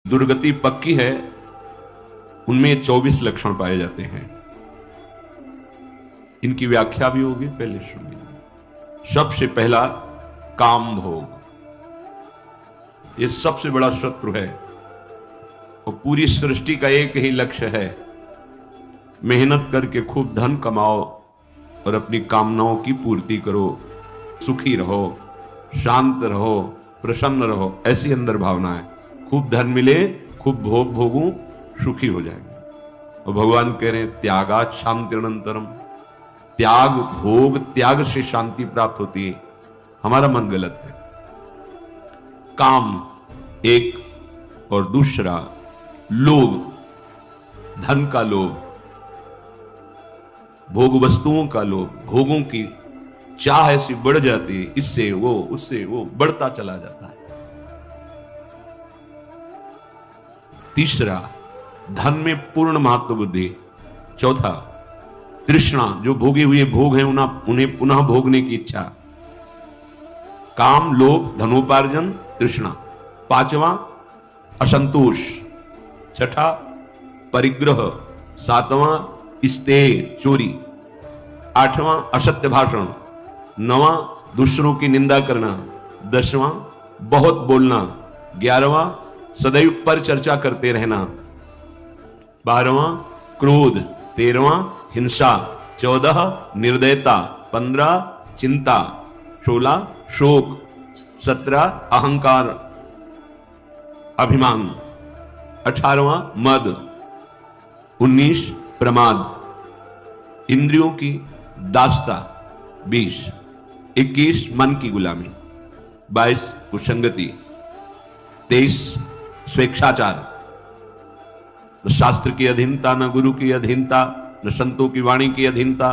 दुर्गति पक्की है, उनमें 24 लक्षण पाए जाते हैं। इनकी व्याख्या भी होगी, पहले सुनिए। सबसे पहला काम भोग, ये सबसे बड़ा शत्रु है और पूरी सृष्टि का एक ही लक्ष्य है, मेहनत करके खूब धन कमाओ और अपनी कामनाओं की पूर्ति करो, सुखी रहो, शांत रहो, प्रसन्न रहो, ऐसी अंदर भावना है। खूब धन मिले, खूब भोग भोगूं, सुखी हो जाएंगे। और भगवान कह रहे हैं त्यागात् शांति अनंतरम, त्याग भोग त्याग से शांति प्राप्त होती है। हमारा मन गलत है। काम एक और दूसरा लोभ, धन का लोभ, भोग वस्तुओं का लोभ, भोगों की चाह ऐसी बढ़ जाती है, इससे वो उससे वो बढ़ता चला जाता है। तीसरा धन में पूर्ण महत्व बुद्धि। चौथा तृष्णा, जो भोगे हुए भोग हैं उन्हें पुनः भोगने की इच्छा। काम लोभ धनोपार्जन तृष्णा। पांचवा असंतोष। छठा परिग्रह। सातवां स्तेय चोरी। आठवां असत्य भाषण। नवां दूसरों की निंदा करना। 10वां बहुत बोलना। 11वां सदैव पर चर्चा करते रहना। 12वां क्रोध। 13वां हिंसा। 14 निर्दयता। 15 चिंता। 16 शोक। 17 अहंकार अभिमान। 18वां मद। 19 प्रमाद, इंद्रियों की दासता। 20 21 मन की गुलामी। 22 कुसंगति। 23 स्वेच्छाचार, न शास्त्र की अधीनता, न गुरु की अधीनता, न संतों की वाणी की अधीनता।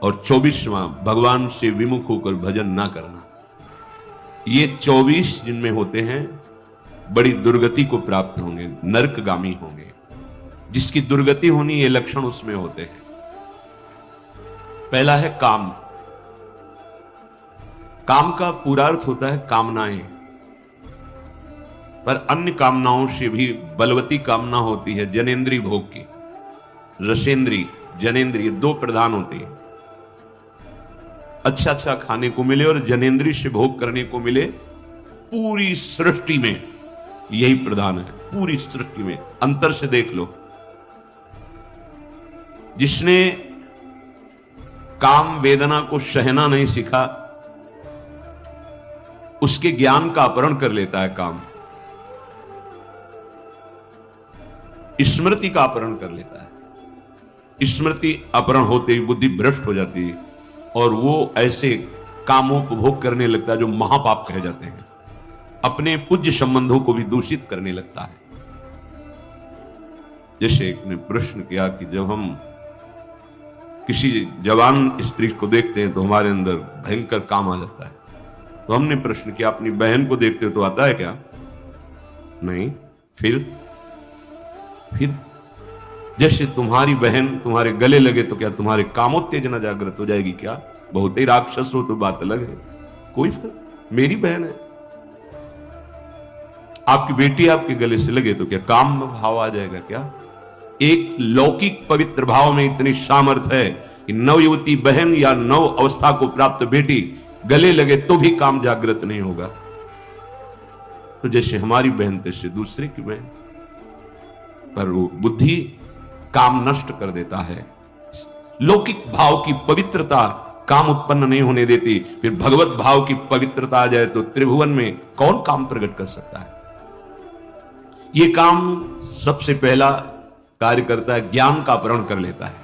और 24वां भगवान से विमुख होकर भजन ना करना। ये 24 जिनमें होते हैं बड़ी दुर्गति को प्राप्त होंगे, नरकगामी होंगे। जिसकी दुर्गति होनी ये लक्षण उसमें होते हैं। पहला है काम। काम का पूरा अर्थ होता है कामनाएं, पर अन्य कामनाओं से भी बलवती कामना होती है जनेन्द्रीय भोग की। रसेंद्रीय जनेन्द्रीय दो प्रधान होती है। अच्छा अच्छा खाने को मिले और जनेन्द्रीय से भोग करने को मिले। पूरी सृष्टि में यही प्रधान है, पूरी सृष्टि में। अंतर से देख लो, जिसने काम वेदना को सहना नहीं सीखा उसके ज्ञान का अपहरण कर लेता है काम, स्मृति का अपहरण कर लेता है। स्मृति अपहरण होते ही बुद्धि भ्रष्ट हो जाती है और वो ऐसे कामों को भोग करने लगता है जो महापाप कहे जाते हैं। अपने पूज्य संबंधों को भी दूषित करने लगता है। जैसे एक ने प्रश्न किया कि जब हम किसी जवान स्त्री को देखते हैं तो हमारे अंदर भयंकर काम आ जाता है। तो हमने प्रश्न किया अपनी बहन को देखते हो तो आता है क्या? नहीं। फिर जैसे तुम्हारी बहन तुम्हारे गले लगे तो क्या तुम्हारे कामोत्तेजना जागृत हो जाएगी क्या? बहुत ही राक्षस हो तो बात अलग है, कोई फर्क। मेरी बहन है। आपकी बेटी आपके गले से लगे तो क्या काम भाव आ जाएगा क्या? एक लौकिक पवित्र भाव में इतनी सामर्थ्य है कि नवयुवती बहन या नव अवस्था को प्राप्त बेटी गले लगे तो भी काम जागृत नहीं होगा। तो जैसे हमारी बहन तैसे दूसरे की बहन, पर वो बुद्धि काम नष्ट कर देता है। लौकिक भाव की पवित्रता काम उत्पन्न नहीं होने देती। फिर भगवत भाव की पवित्रता आ जाए तो त्रिभुवन में कौन काम प्रकट कर सकता है? ये काम सबसे पहला कार्य करता है, ज्ञान का अपहरण कर लेता है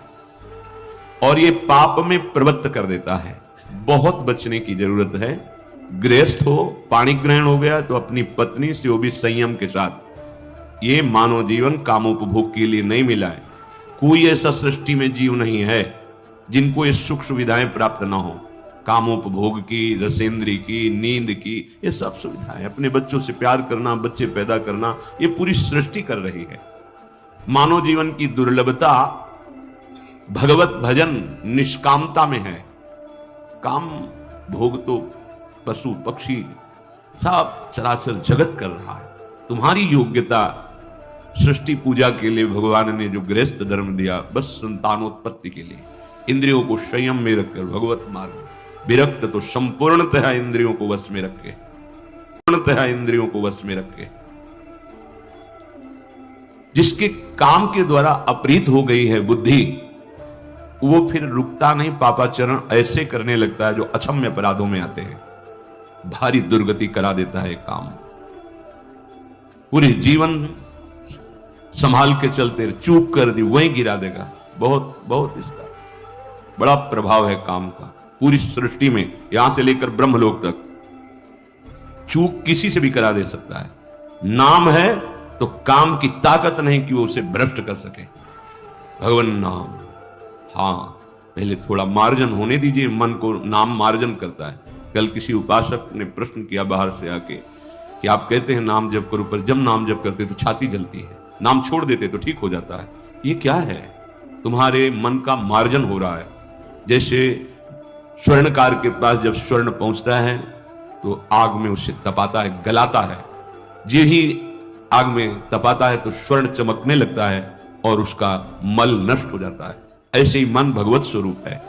और ये पाप में प्रवृत्त कर देता है। बहुत बचने की जरूरत है। गृहस्थ हो, पाणी ग्रहण हो गया तो अपनी पत्नी से वो भी संयम के साथ। ये मानव जीवन कामोपभोग के लिए नहीं मिला है। कोई ऐसा सृष्टि में जीव नहीं है जिनको ये सुख सुविधाएं प्राप्त ना हो। कामोपभोग की, रसेंद्री की, नींद की, ये सब सुविधाएं, अपने बच्चों से प्यार करना, बच्चे पैदा करना, ये पूरी सृष्टि कर रही है। मानव जीवन की दुर्लभता भगवत भजन निष्कामता में है। काम भोग तो पशु पक्षी सब चराचर जगत कर रहा है। तुम्हारी योग्यता सृष्टि पूजा के लिए भगवान ने जो गृहस्थ धर्म दिया, बस संतानोत्पत्ति के लिए, इंद्रियों को संयम में रखकर भगवत मार्ग, विरक्त तो संपूर्णतः इंद्रियों को वश में रखे, पूर्णतः इंद्रियों को वश में रखे। जिसके काम के द्वारा अपरीत हो गई है बुद्धि, वो फिर रुकता नहीं, पापाचरण ऐसे करने लगता है जो अक्षम्य अपराधों में आते हैं, भारी दुर्गति करा देता है काम। पूरे जीवन संभाल के चलते, चूक कर दी वहीं गिरा देगा। बहुत बहुत इसका बड़ा प्रभाव है काम का पूरी सृष्टि में, यहां से लेकर ब्रह्मलोक तक। चूक किसी से भी करा दे सकता है। नाम है तो काम की ताकत नहीं कि वो उसे भ्रष्ट कर सके। भगवान नाम, हां पहले थोड़ा मार्जन होने दीजिए, मन को नाम मार्जन करता है। कल किसी उपासक ने प्रश्न किया बाहर से आके कि आप कहते हैं नाम जप करो, पर जब नाम जप करते तो छाती जलती है, नाम छोड़ देते तो ठीक हो जाता है। ये क्या है? तुम्हारे मन का मार्जन हो रहा है। जैसे स्वर्णकार के पास जब स्वर्ण पहुंचता है तो आग में उसे तपाता है, गलाता है। जे ही आग में तपाता है तो स्वर्ण चमकने लगता है और उसका मल नष्ट हो जाता है। ऐसे ही मन भगवत स्वरूप है,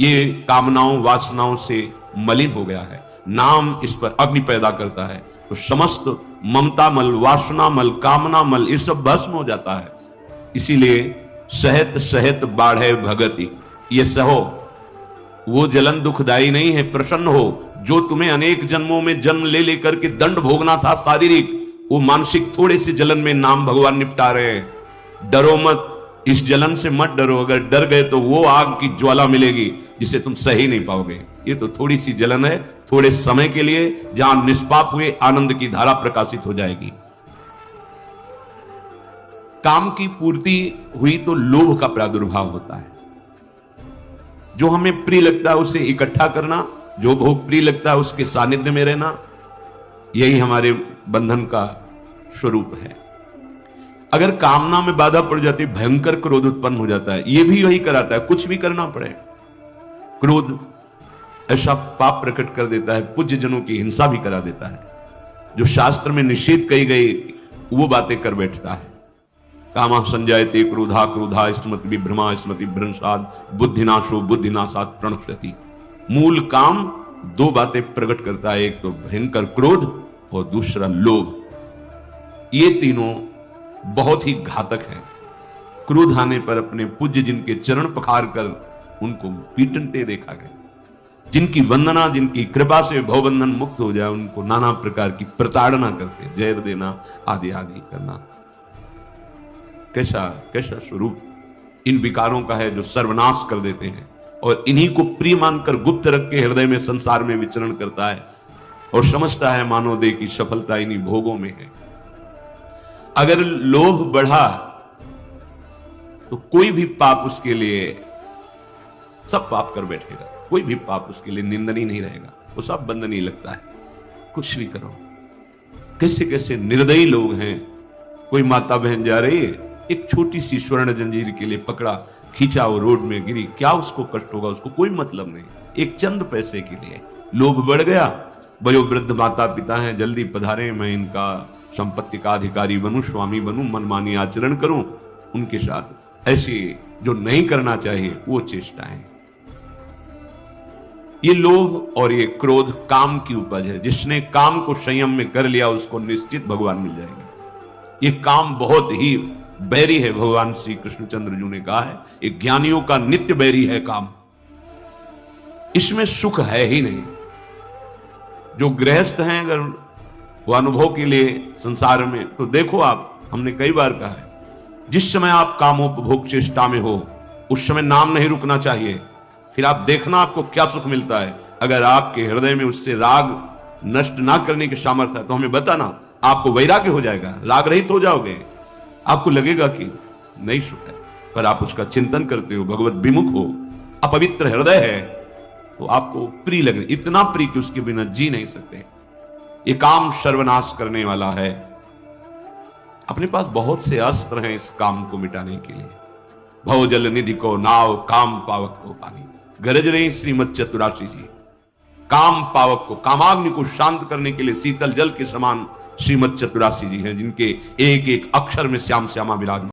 ये कामनाओं वासनाओं से मलिन हो गया है। नाम इस पर अग्नि पैदा करता है तो समस्त ममता मल, वासना मल, कामना मल, ये सब भस्म हो जाता है। इसीलिए सहत सहत बाढ़े भगति, ये सहो, वो जलन दुखदाई नहीं है, प्रसन्न हो। जो तुम्हें अनेक जन्मों में जन्म ले लेकर के दंड भोगना था शारीरिक, वो मानसिक थोड़े से जलन में नाम भगवान निपटा रहे हैं। डरो मत, इस जलन से मत डरो। अगर डर गए तो वो आग की ज्वाला मिलेगी जिसे तुम सही नहीं पाओगे। ये तो थोड़ी सी जलन है, थोड़े समय के लिए, जहां निष्पाप हुए आनंद की धारा प्रकाशित हो जाएगी। काम की पूर्ति हुई तो लोभ का प्रादुर्भाव होता है। जो हमें प्रिय लगता है उसे इकट्ठा करना, जो भोग प्रिय लगता है उसके सानिध्य में रहना, यही हमारे बंधन का स्वरूप है। अगर कामना में बाधा पड़ जाती, भयंकर क्रोध उत्पन्न हो जाता है। यह भी वही कराता है, कुछ भी करना पड़े। क्रोध ऐसा पाप प्रकट कर देता है, पूज्य जनों की हिंसा भी करा देता है। जो शास्त्र में निषेध कही गई वो बातें कर बैठता है। कामा संजायते क्रोधा क्रोधा स्मृति विभ्रमा स्मृति भ्रंशाद बुद्धिनाशो बुद्धिनाशात प्रणश्यति। मूल काम दो बातें प्रकट करता है, एक तो भयंकर क्रोध और दूसरा लोभ। ये तीनों बहुत ही घातक है। क्रोध आने पर अपने पूज्य जिनके चरण पखार कर उनको पीटते देखा गया। जिनकी वंदना, जिनकी कृपा से भवबंधन मुक्त हो जाए, उनको नाना प्रकार की प्रताड़ना करते, जहर देना आदि आदि करना। कैसा कैसा स्वरूप इन विकारों का है जो सर्वनाश कर देते हैं, और इन्हीं को प्रिय मानकर गुप्त रख के हृदय में संसार में विचरण करता है और समझता है मानव देह की सफलता इन्हीं भोगों में है। अगर लोभ बढ़ा तो कोई भी पाप उसके लिए, सब पाप कर बैठेगा, कोई भी पाप उसके लिए निंदनीय नहीं रहेगा, वो सब बंधनीय लगता है। कुछ भी करो। कैसे कैसे निर्दयी लोग हैं। कोई माता बहन जा रही है, एक छोटी सी स्वर्ण जंजीर के लिए पकड़ा, खींचा, वो रोड में गिरी, क्या उसको कष्ट होगा? उसको कोई मतलब नहीं, एक चंद पैसे के लिए लोभ बढ़ गया। वयोवृद्ध माता पिता हैं, जल्दी पधारे, मैं इनका संपत्ति का अधिकारी बनूं, स्वामी बनूं, मनमानी आचरण करूं उनके साथ। ऐसी जो नहीं करना चाहिए वो चेष्टाएं। ये लोभ और ये क्रोध काम की उपज है। जिसने काम को संयम में कर लिया उसको निश्चित भगवान मिल जाएंगे। ये काम बहुत ही बैरी है। भगवान श्री कृष्णचंद्र जी ने कहा है, एक ज्ञानियों का नित्य बैरी है काम। इसमें सुख है ही नहीं। जो गृहस्थ हैं अगर वो अनुभव के लिए संसार में, तो देखो आप, हमने कई बार कहा है, जिस समय आप कामोपभोग चेष्टा में हो उस समय नाम नहीं रुकना चाहिए। फिर आप देखना आपको क्या सुख मिलता है। अगर आपके हृदय में उससे राग नष्ट ना करने की सामर्थ्य है तो हमें बताना, आपको वैराग्य हो जाएगा, राग रहित हो जाओगे। आपको लगेगा कि नहीं सुख है, पर आप उसका चिंतन करते हो, भगवत विमुख हो, अपवित्र हृदय है, तो आपको प्रिय लगे, इतना प्रिय कि उसके बिना जी नहीं सकते। ये काम सर्वनाश करने वाला है। अपने पास बहुत से अस्त्र हैं इस काम को मिटाने के लिए। भव जल निधि को नाव, काम पावक को पानी। गरज रही श्रीमद चतुराशी जी। काम पावक को, कामाग्नि को शांत करने के लिए शीतल जल के समान श्रीमद चतुरासी जी हैं, जिनके एक एक अक्षर में श्याम श्यामा विराजमान।